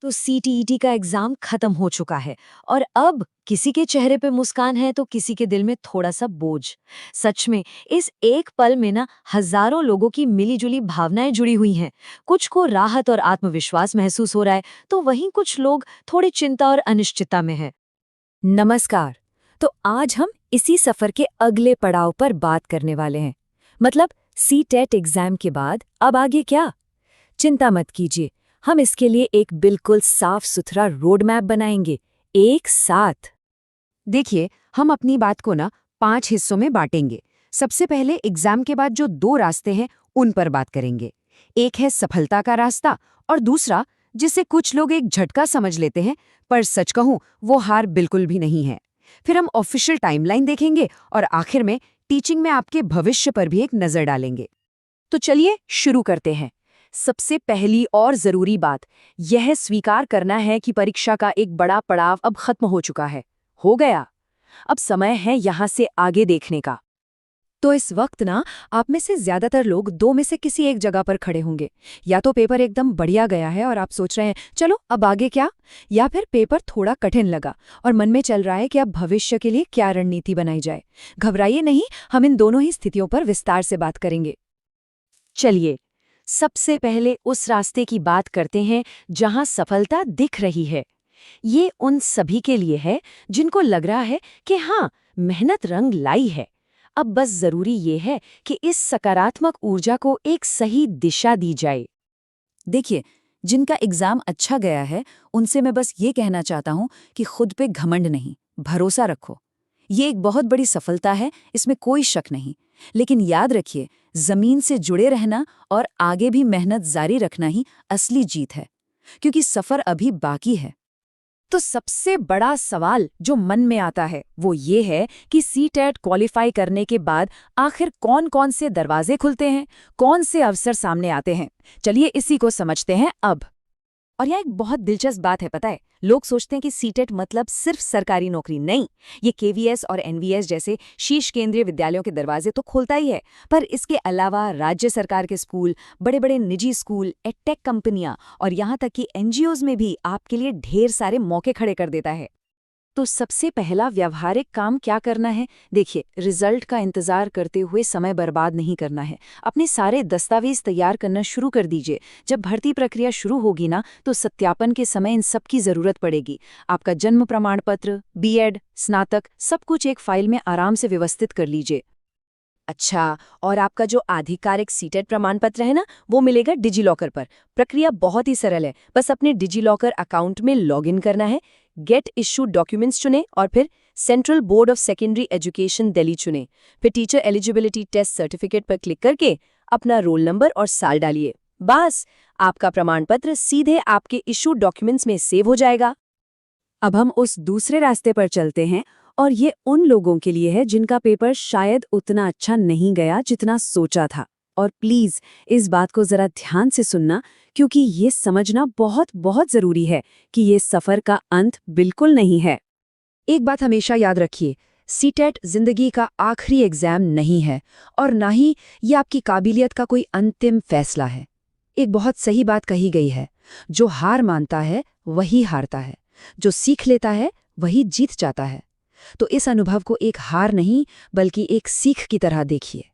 तो सीटीईटी का एग्जाम खत्म हो चुका है और अब किसी के चेहरे पे मुस्कान है तो किसी के दिल में थोड़ा सा बोझ। सच में इस एक पल में ना हजारों लोगों की मिलीजुली भावनाएं जुड़ी हुई हैं। कुछ को राहत और आत्मविश्वास महसूस हो रहा है तो वहीं कुछ लोग थोड़ी चिंता और अनिश्चितता में है। नमस्कार। तो आज हम इसी सफर के अगले पड़ाव पर बात करने वाले हैं। मतलब सीटेट एग्जाम के बाद अब आगे क्या? चिंता मत कीजिए, हम इसके लिए एक बिल्कुल साफ सुथरा रोड मैप बनाएंगे, एक साथ। देखिए, हम अपनी बात को ना 5 हिस्सों में बांटेंगे। सबसे पहले एग्जाम के बाद जो 2 रास्ते हैं उन पर बात करेंगे। एक है सफलता का रास्ता और दूसरा जिसे कुछ लोग एक झटका समझ लेते हैं, पर सच कहूं वो हार बिल्कुल भी नहीं है। फिर हम ऑफिशियल टाइमलाइन देखेंगे और आखिर में टीचिंग में आपके भविष्य पर भी एक नजर डालेंगे। तो चलिए शुरू करते हैं। सबसे पहली और जरूरी बात यह स्वीकार करना है कि परीक्षा का एक बड़ा पड़ाव अब खत्म हो चुका है। हो गया। अब समय है यहाँ से आगे देखने का। तो इस वक्त ना आप में से ज्यादातर लोग दो में से किसी एक जगह पर खड़े होंगे। या तो पेपर एकदम बढ़िया गया है और आप सोच रहे हैं चलो अब आगे क्या, या फिर पेपर थोड़ा कठिन लगा और मन में चल रहा है कि अब भविष्य के लिए क्या रणनीति बनाई जाए। घबराइए नहीं, हम इन दोनों ही स्थितियों पर विस्तार से बात करेंगे। चलिए सबसे पहले उस रास्ते की बात करते हैं जहां सफलता दिख रही है। ये उन सभी के लिए है जिनको लग रहा है कि हाँ, मेहनत रंग लाई है। अब बस जरूरी ये है कि इस सकारात्मक ऊर्जा को एक सही दिशा दी जाए। देखिए, जिनका एग्जाम अच्छा गया है उनसे मैं बस ये कहना चाहता हूँ कि खुद पे घमंड नहीं, भरोसा रखो। ये एक बहुत बड़ी सफलता है, इसमें कोई शक नहीं। लेकिन याद रखिए, जमीन से जुड़े रहना और आगे भी मेहनत जारी रखना ही असली जीत है, क्योंकि सफर अभी बाकी है। तो सबसे बड़ा सवाल जो मन में आता है वो ये है कि सीटेट क्वालिफाई करने के बाद आखिर कौन कौन से दरवाजे खुलते हैं, कौन से अवसर सामने आते हैं। चलिए इसी को समझते हैं अब। और यहाँ एक बहुत दिलचस्प बात है, पता है, लोग सोचते हैं कि सीटेट मतलब सिर्फ सरकारी नौकरी। नहीं, ये केवीएस और एनवीएस जैसे शीर्ष केंद्रीय विद्यालयों के दरवाजे तो खोलता ही है, पर इसके अलावा राज्य सरकार के स्कूल, बड़े बड़े निजी स्कूल, एडटेक कंपनियां और यहाँ तक कि एनजीओज में भी आपके लिए ढेर सारे मौके खड़े कर देता है। तो सबसे पहला व्यावहारिक काम क्या करना है? देखिए, रिजल्ट का इंतजार करते हुए समय बर्बाद नहीं करना है। अपने सारे दस्तावेज तैयार करना शुरू कर दीजिए। जब भर्ती प्रक्रिया शुरू होगी ना, तो सत्यापन के समय इन सब की जरूरत पड़ेगी। आपका जन्म प्रमाण पत्र, बीएड, स्नातक, सब कुछ एक फाइल में आराम से व्यवस्थित कर लीजिए। अच्छा, और आपका जो आधिकारिक सीटेट प्रमाण पत्र है ना, वो मिलेगा डिजिलॉकर पर। प्रक्रिया बहुत ही सरल है, बस अपने डिजिलॉकर अकाउंट में लॉगिन करना है, गेट इश्यूड डॉक्यूमेंट्स चुनें और फिर central board of secondary education Delhi चुनें। फिर टीचर एलिजिबिलिटी टेस्ट सर्टिफिकेट पर क्लिक करके अपना रोल नंबर और साल डालिए। बस, आपका प्रमाण पत्र सीधे आपके इश्यूड डॉक्यूमेंट्स में सेव हो जाएगा। अब हम उस दूसरे रास्ते पर चलते हैं और ये उन लोगों के लिए है जिनका पेपर शायद उतना अच्छा नहीं गया जितना सोचा था। और प्लीज इस बात को जरा ध्यान से सुनना, क्योंकि ये समझना बहुत बहुत जरूरी है कि ये सफर का अंत बिल्कुल नहीं है। एक बात हमेशा याद रखिए, सीटेट जिंदगी का आखिरी एग्जाम नहीं है और ना ही ये आपकी काबिलियत का कोई अंतिम फैसला है। एक बहुत सही बात कही गई है, जो हार मानता है वही हारता है, जो सीख लेता है वही जीत जाता है। तो इस अनुभव को एक हार नहीं बल्कि एक सीख की तरह देखिए।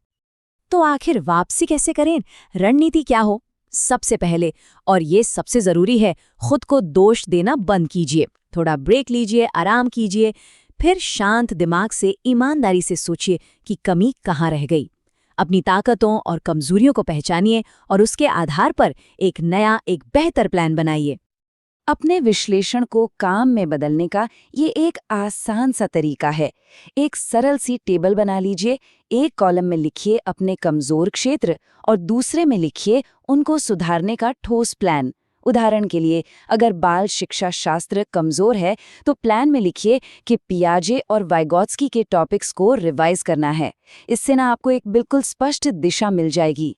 तो आखिर वापसी कैसे करें? रणनीति क्या हो? सबसे पहले, और ये सबसे जरूरी है, खुद को दोष देना बंद कीजिए। थोड़ा ब्रेक लीजिए, आराम कीजिए, फिर शांत दिमाग से ईमानदारी से सोचिए कि कमी कहाँ रह गई। अपनी ताकतों और कमजोरियों को पहचानिए और उसके आधार पर एक नया, एक बेहतर प्लान बनाइए। अपने विश्लेषण को काम में बदलने का ये एक आसान सा तरीका है। एक सरल सी टेबल बना लीजिए। एक कॉलम में लिखिए अपने कमजोर क्षेत्र और दूसरे में लिखिए उनको सुधारने का ठोस प्लान। उदाहरण के लिए, अगर बाल शिक्षा शास्त्र कमजोर है तो प्लान में लिखिए कि पियाजे और वाइगोत्स्की के टॉपिक्स को रिवाइज करना है। इससे ना आपको एक बिल्कुल स्पष्ट दिशा मिल जाएगी।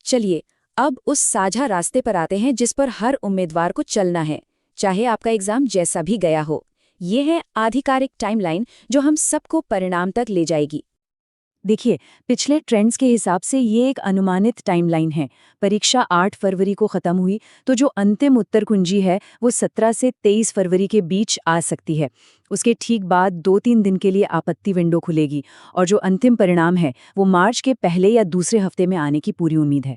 चलिए अब उस साझा रास्ते पर आते हैं जिस पर हर उम्मीदवार को चलना है, चाहे आपका एग्जाम जैसा भी गया हो। ये है आधिकारिक टाइमलाइन जो हम सबको परिणाम तक ले जाएगी। देखिए, पिछले ट्रेंड्स के हिसाब से ये एक अनुमानित टाइमलाइन है। परीक्षा 8 फरवरी को खत्म हुई, तो जो अंतिम उत्तर कुंजी है वो 17 से 23 फरवरी के बीच आ सकती है। उसके ठीक बाद 2-3 दिन के लिए आपत्ति विंडो खुलेगी, और जो अंतिम परिणाम है वो मार्च के पहले या दूसरे हफ्ते में आने की पूरी उम्मीद है।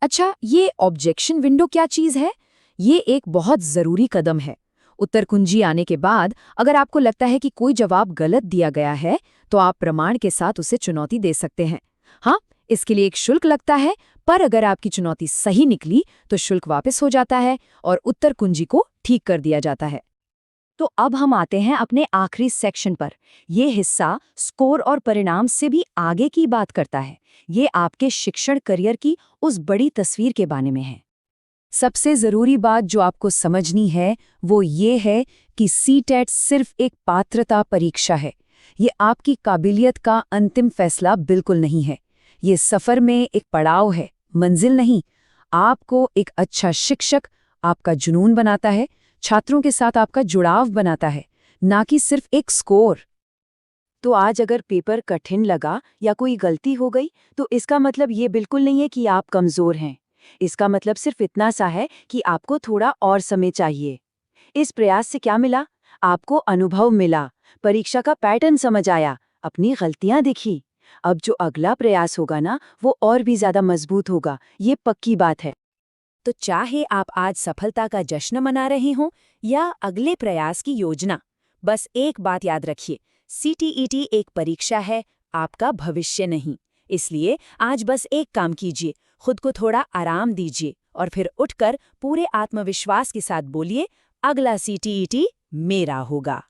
अच्छा, ये ऑब्जेक्शन विंडो क्या चीज़ है? ये एक बहुत ज़रूरी कदम है। उत्तर कुंजी आने के बाद अगर आपको लगता है कि कोई जवाब गलत दिया गया है, तो आप प्रमाण के साथ उसे चुनौती दे सकते हैं। हाँ, इसके लिए एक शुल्क लगता है, पर अगर आपकी चुनौती सही निकली तो शुल्क वापस हो जाता है और उत्तर कुंजी को ठीक कर दिया जाता है। तो अब हम आते हैं अपने आखिरी सेक्शन पर। ये हिस्सा स्कोर और परिणाम से भी आगे की बात करता है। ये आपके शिक्षण करियर की उस बड़ी तस्वीर के बारे में है। सबसे जरूरी बात जो आपको समझनी है वो ये है कि सीटेट सिर्फ एक पात्रता परीक्षा है। ये आपकी काबिलियत का अंतिम फैसला बिल्कुल नहीं है। ये सफर में एक पड़ाव है, मंजिल नहीं। आपको एक अच्छा शिक्षक आपका जुनून बनाता है, छात्रों के साथ आपका जुड़ाव बनाता है, ना कि सिर्फ एक स्कोर। तो आज अगर पेपर कठिन लगा या कोई गलती हो गई, तो इसका मतलब ये बिल्कुल नहीं है कि आप कमजोर हैं। इसका मतलब सिर्फ इतना सा है कि आपको थोड़ा और समय चाहिए। इस प्रयास से क्या मिला? आपको अनुभव मिला, परीक्षा का पैटर्न समझ आया, अपनी गलतियां दिखी। अब जो अगला प्रयास होगा ना, वो और भी ज्यादा मजबूत होगा, ये पक्की बात है। तो चाहे आप आज सफलता का जश्न मना रहे हों या अगले प्रयास की योजना, बस एक बात याद रखिए, सीटीईटी एक परीक्षा है, आपका भविष्य नहीं। इसलिए आज बस एक काम कीजिए, खुद को थोड़ा आराम दीजिए और फिर उठकर पूरे आत्मविश्वास के साथ बोलिए, अगला सीटीईटी मेरा होगा।